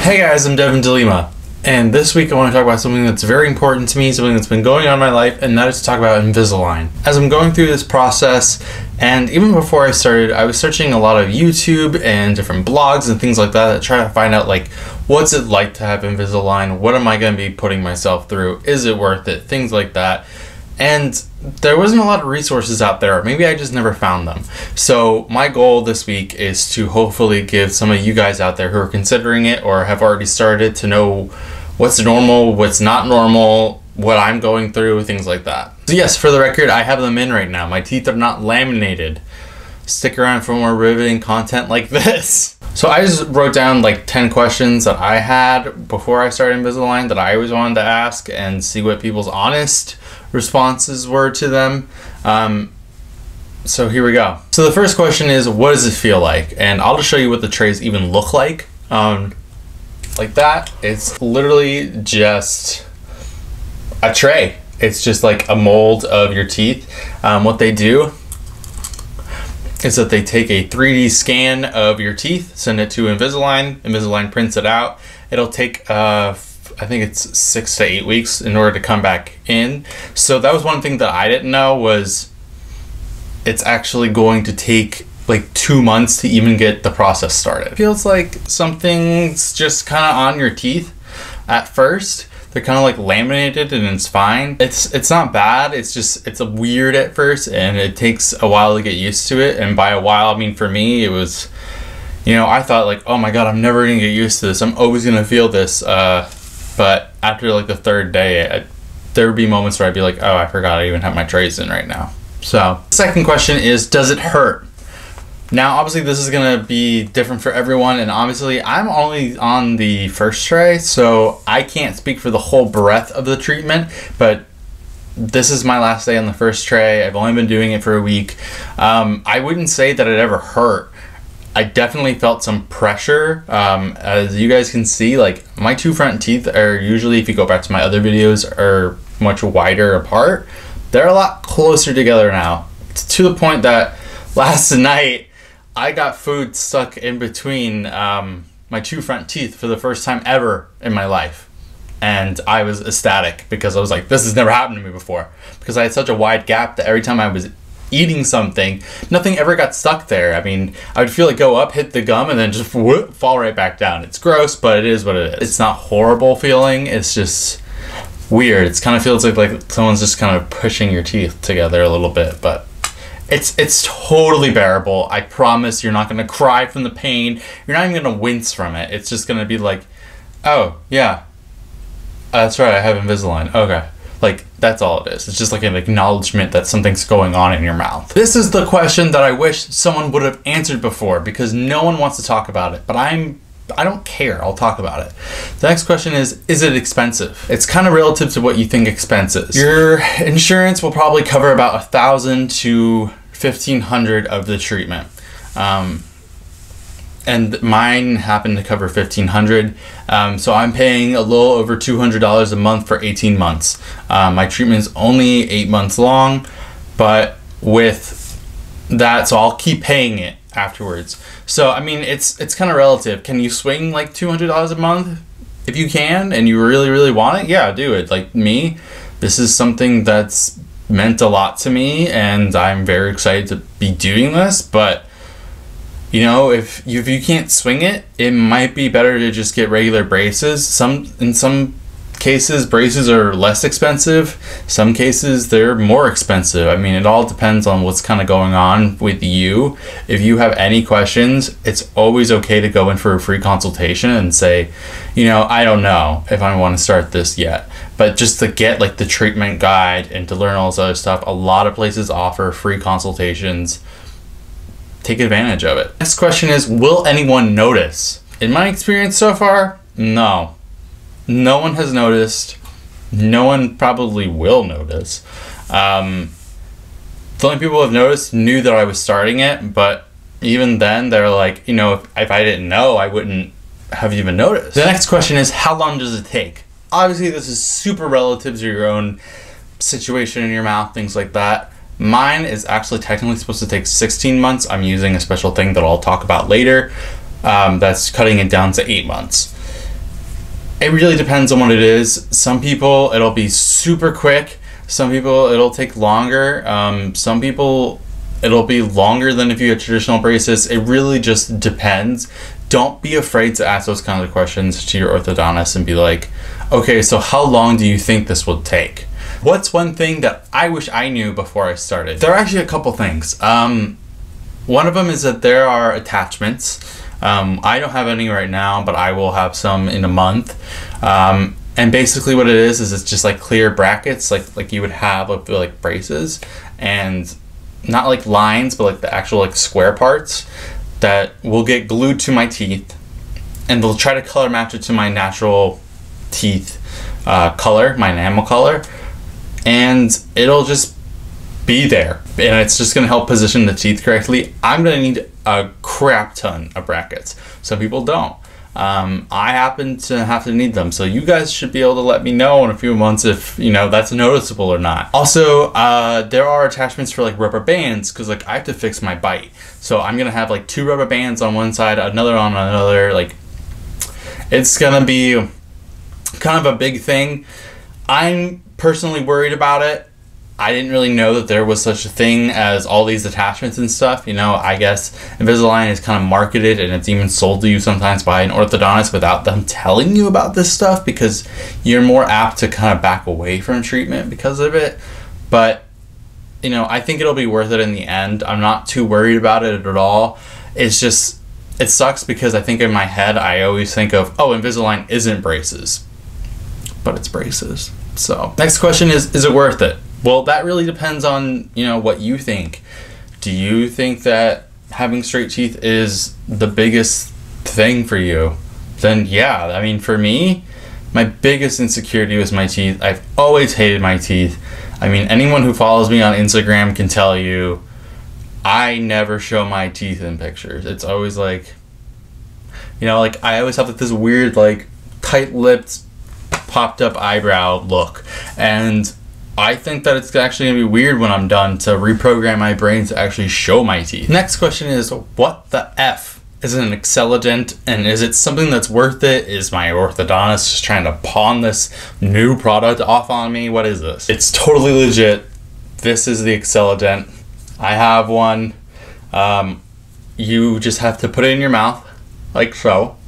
Hey guys, I'm Devin de Lima, and this week I want to talk about something that's very important to me, something that's been going on in my life, and that is to talk about Invisalign. As I'm going through this process, and even before I started, I was searching a lot of YouTube and different blogs and things like that try to find out, like, what's it like to have Invisalign? What am I going to be putting myself through? Is it worth it? Things like that. And there wasn't a lot of resources out there. Maybe I just never found them. So my goal this week is to hopefully give some of you guys out there who are considering it or have already started to know what's normal, what's not normal, what I'm going through, things like that. So yes, for the record, I have them in right now. My teeth are not laminated. Stick around for more riveting content like this. So I just wrote down like 10 questions that I had before I started Invisalign that I always wanted to ask and see what people's honest responses were to them. So here we go. So the first question is, what does it feel like? And I'll just show you what the trays even look like. Like that. It's literally just a tray. It's just like a mold of your teeth. What they do is that they take a 3D scan of your teeth, send it to Invisalign. Invisalign prints it out. It'll take I think it's 6 to 8 weeks in order to come back in. So that was one thing that I didn't know, was it's actually going to take like 2 months to even get the process started. It feels like something's just kind of on your teeth at first. They're kind of like laminated and it's fine. It's not bad. It's just, it's a weird at first and it takes a while to get used to it. And by a while, I mean, for me, it was, you know, I thought like, oh my God, I'm never gonna get used to this. I'm always gonna feel this. But after like the third day, there would be moments where I'd be like, oh, I forgot I even have my trays in right now. So the second question is, does it hurt? Now, obviously this is gonna be different for everyone, and obviously I'm only on the first tray, so I can't speak for the whole breadth of the treatment, but this is my last day on the first tray. I've only been doing it for a week. I wouldn't say that it ever hurt. I definitely felt some pressure. As you guys can see, like my two front teeth are usually, if you go back to my other videos, are much wider apart. They're a lot closer together now, to the point that last night I got food stuck in between my two front teeth for the first time ever in my life. And I was ecstatic because I was like, this has never happened to me before. Because I had such a wide gap that every time I was eating something, nothing ever got stuck there. I mean, I would feel it go up, hit the gum, and then just whoop, fall right back down. It's gross, but it is what it is. It's not horrible feeling. It's just weird. It kind of feels like someone's just kind of pushing your teeth together a little bit, but it's totally bearable. I promise you're not going to cry from the pain. You're not even going to wince from it. It's just going to be like, oh, yeah, that's right, I have Invisalign. Okay. Like, that's all it is. It's just like an acknowledgement that something's going on in your mouth. This is the question that I wish someone would have answered before, because no one wants to talk about it, but I don't care. I'll talk about it. The next question is it expensive? It's kind of relative to what you think expense is. Your insurance will probably cover about $1,000 to $1,500 of the treatment. And mine happened to cover $1,500. So I'm paying a little over $200 a month for 18 months. My treatment is only 8 months long, but with that, so I'll keep paying it afterwards. So, I mean, it's kind of relative. Can you swing like $200 a month? If you can, and you really, really want it, yeah, do it. Like me, this is something that's meant a lot to me, and I'm very excited to be doing this, but you know, if you can't swing it, it might be better to just get regular braces. In some cases, braces are less expensive. Some cases, they're more expensive. I mean, it all depends on what's kind of going on with you. If you have any questions, it's always okay to go in for a free consultation and say, you know, I don't know if I want to start this yet. But just to get like the treatment guide and to learn all this other stuff, a lot of places offer free consultations. Take advantage of it. Next question is, will anyone notice? In my experience so far, no. No one has noticed. No one probably will notice. The only people who have noticed knew that I was starting it, but even then they're like, you know, if I didn't know, I wouldn't have even noticed. The next question is, how long does it take? Obviously, this is super relative to your own situation in your mouth, things like that. Mine is actually technically supposed to take 16 months. I'm using a special thing that I'll talk about later. That's cutting it down to 8 months. It really depends on what it is. Some people, it'll be super quick. Some people, it'll take longer. Some people, it'll be longer than if you had traditional braces. It really just depends. Don't be afraid to ask those kinds of questions to your orthodontist and be like, okay, so how long do you think this will take? What's one thing that I wish I knew before I started? There are actually a couple things. One of them is that there are attachments. I don't have any right now, but I will have some in a month. And basically what it is it's just like clear brackets, like you would have with like braces, and not like lines, but like the actual like square parts that will get glued to my teeth, and they'll try to color match it to my natural teeth color, my enamel color, and it'll just be there, and it's just going to help position the teeth correctly. I'm going to need a crap ton of brackets. Some people don't. I happen to have to need them, so you guys should be able to let me know in a few months if, you know, that's noticeable or not. Also, there are attachments for like rubber bands, because like I have to fix my bite, so I'm gonna have like 2 rubber bands on one side, another on another. Like, it's gonna be kind of a big thing. I'm personally worried about it. I didn't really know that there was such a thing as all these attachments and stuff. You know, I guess Invisalign is kind of marketed, and it's even sold to you sometimes by an orthodontist without them telling you about this stuff, because you're more apt to kind of back away from treatment because of it. But, you know, I think it'll be worth it in the end. I'm not too worried about it at all. It's just, it sucks because I think in my head I always think of, oh, Invisalign isn't braces, but it's braces. So next question is it worth it? Well, that really depends on, you know, what you think. Do you think that having straight teeth is the biggest thing for you? Then yeah, I mean, for me, my biggest insecurity was my teeth. I've always hated my teeth. I mean, anyone who follows me on Instagram can tell you I never show my teeth in pictures. It's always like, you know, like I always have like this weird like tight-lipped, popped up eyebrow look, and I think that it's actually gonna be weird when I'm done to reprogram my brain to actually show my teeth. Next question is, what the F is an Excellident, and is it something that's worth it? Is my orthodontist just trying to pawn this new product off on me? What is this? It's totally legit. This is the Excellident. I have one. You just have to put it in your mouth, like so,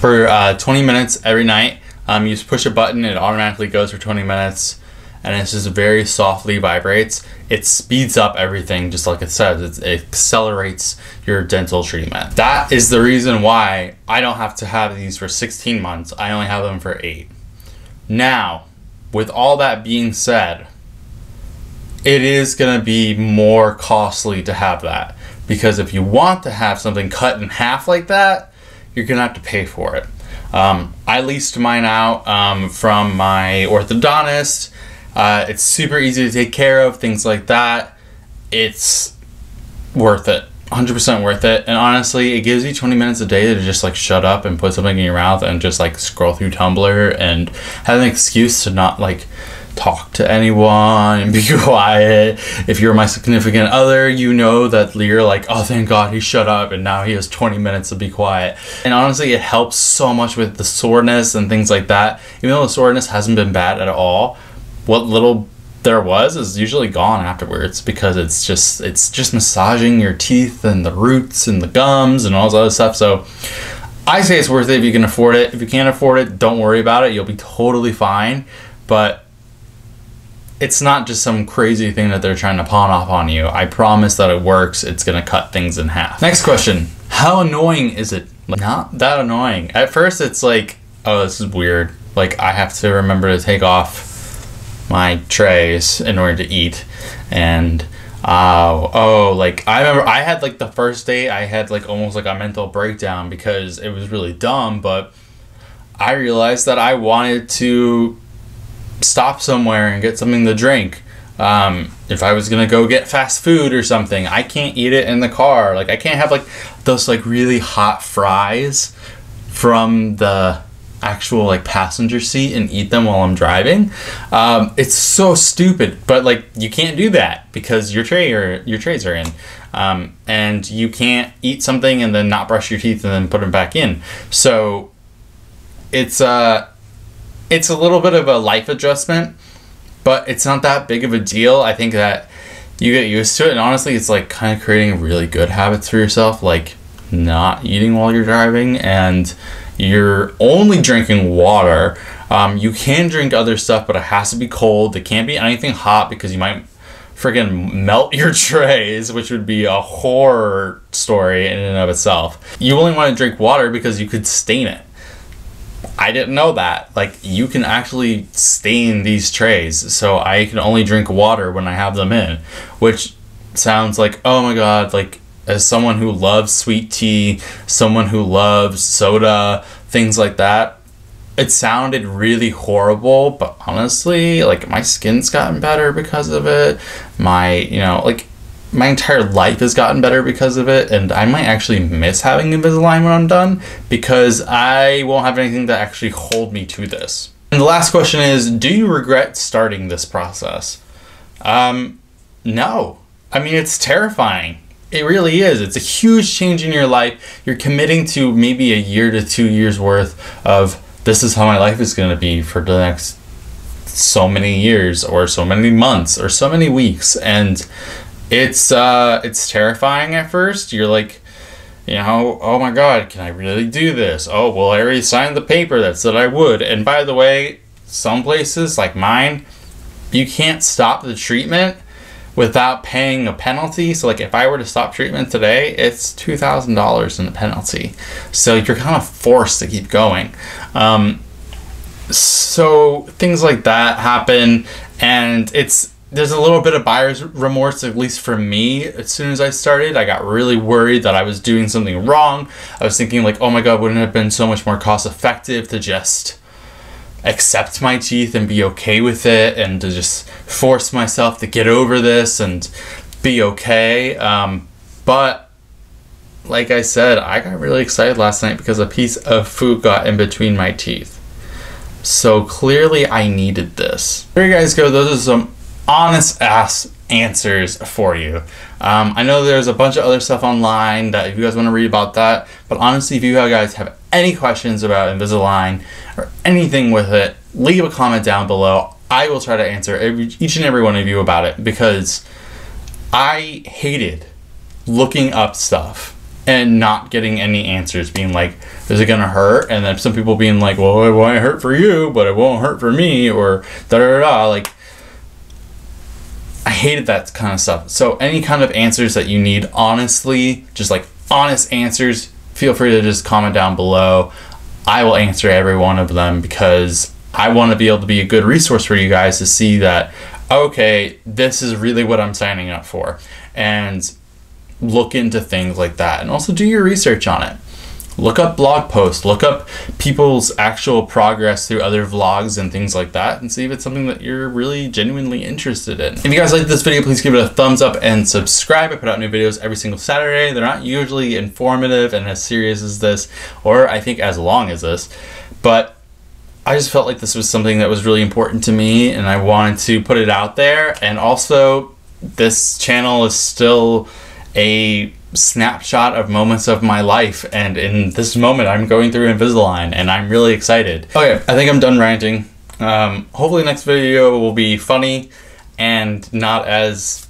for 20 minutes every night. You just push a button, it automatically goes for 20 minutes, and it just very softly vibrates. It speeds up everything, just like it says. It accelerates your dental treatment. That is the reason why I don't have to have these for 16 months. I only have them for 8. Now, with all that being said, it is going to be more costly to have that, because if you want to have something cut in half like that, you're going to have to pay for it. I leased mine out from my orthodontist. It's super easy to take care of, things like that. It's worth it, 100% worth it. And honestly, it gives you 20 minutes a day to just like shut up and put something in your mouth and just like scroll through Tumblr and have an excuse to not like talk to anyone and be quiet. If you're my significant other, you know that you're like, oh, thank God he shut up and now he has 20 minutes to be quiet. And honestly, it helps so much with the soreness and things like that. Even though the soreness hasn't been bad at all, what little there was is usually gone afterwards, because it's just massaging your teeth and the roots and the gums and all this other stuff. So I say it's worth it if you can afford it. If you can't afford it, don't worry about it. You'll be totally fine. But it's not just some crazy thing that they're trying to pawn off on you. I promise that it works. It's gonna cut things in half. Next question. How annoying is it? Not that annoying. At first it's like, oh, this is weird. Like, I have to remember to take off my trays in order to eat. And like I remember I had like the first day I had like almost like a mental breakdown because it was really dumb, but I realized that I wanted to stop somewhere and get something to drink. If I was gonna go get fast food or something, I can't eat it in the car. Like, I can't have like those like really hot fries from the actual like passenger seat and eat them while I'm driving. It's so stupid, but like you can't do that because your trays are in, and you can't eat something and then not brush your teeth and then put them back in. So it's a little bit of a life adjustment, but it's not that big of a deal. I think that you get used to it, and honestly, it's like kind of creating really good habits for yourself, like not eating while you're driving, and you're only drinking water. You can drink other stuff, but it has to be cold. It can't be anything hot because you might friggin' melt your trays, which would be a horror story in and of itself. You only want to drink water because you could stain it. I didn't know that. Like, you can actually stain these trays, so I can only drink water when I have them in, which sounds like, oh my god, like, as someone who loves sweet tea, someone who loves soda, things like that, it sounded really horrible, but honestly, like, my skin's gotten better because of it. My, you know, like, my entire life has gotten better because of it, and I might actually miss having Invisalign when I'm done because I won't have anything to actually hold me to this. And the last question is, do you regret starting this process? No. I mean, it's terrifying. It really is. It's a huge change in your life. You're committing to maybe a year to 2 years worth of this is how my life is going to be for the next so many years or so many months or so many weeks, and it's terrifying at first. You're like, you know, oh my god, can I really do this? Oh, well, I already signed the paper that said I would. And by the way, some places like mine, you can't stop the treatment without paying a penalty. So like, if I were to stop treatment today, it's $2,000 in the penalty. So you're kind of forced to keep going. So things like that happen, and there's a little bit of buyer's remorse, at least for me. As soon as I started, I got really worried that I was doing something wrong. I was thinking like, oh my god, wouldn't it have been so much more cost effective to just accept my teeth and be okay with it, and to just force myself to get over this and be okay. But like I said, I got really excited last night because a piece of food got in between my teeth. So clearly I needed this. There you guys go. Those are some honest ass answers for you. I know there's a bunch of other stuff online that if you guys want to read about that, but honestly, if you guys have any questions about Invisalign or anything with it, leave a comment down below. I will try to answer each and every one of you about it, because I hated looking up stuff and not getting any answers, being like, is it gonna hurt? And then some people being like, well, it won't hurt for you, but it won't hurt for me, or da-da-da-da. Like, I hated that kind of stuff. So any kind of answers that you need, honestly, just like honest answers, feel free to just comment down below. I will answer every one of them, because I want to be able to be a good resource for you guys to see that, okay, this is really what I'm signing up for. And look into things like that, and also do your research on it. Look up blog posts, look up people's actual progress through other vlogs and things like that, and see if it's something that you're really genuinely interested in. If you guys like this video, please give it a thumbs up and subscribe. I put out new videos every single Saturday. They're not usually informative and as serious as this, or I think as long as this, but I just felt like this was something that was really important to me, and I wanted to put it out there. And also, this channel is still a snapshot of moments of my life, and in this moment I'm going through Invisalign, and I'm really excited. Okay, I think I'm done ranting. Hopefully next video will be funny and not as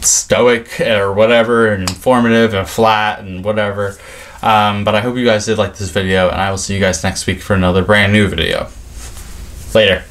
stoic or whatever, and informative and flat and whatever. But I hope you guys did like this video, and I will see you guys next week for another brand new video. Later.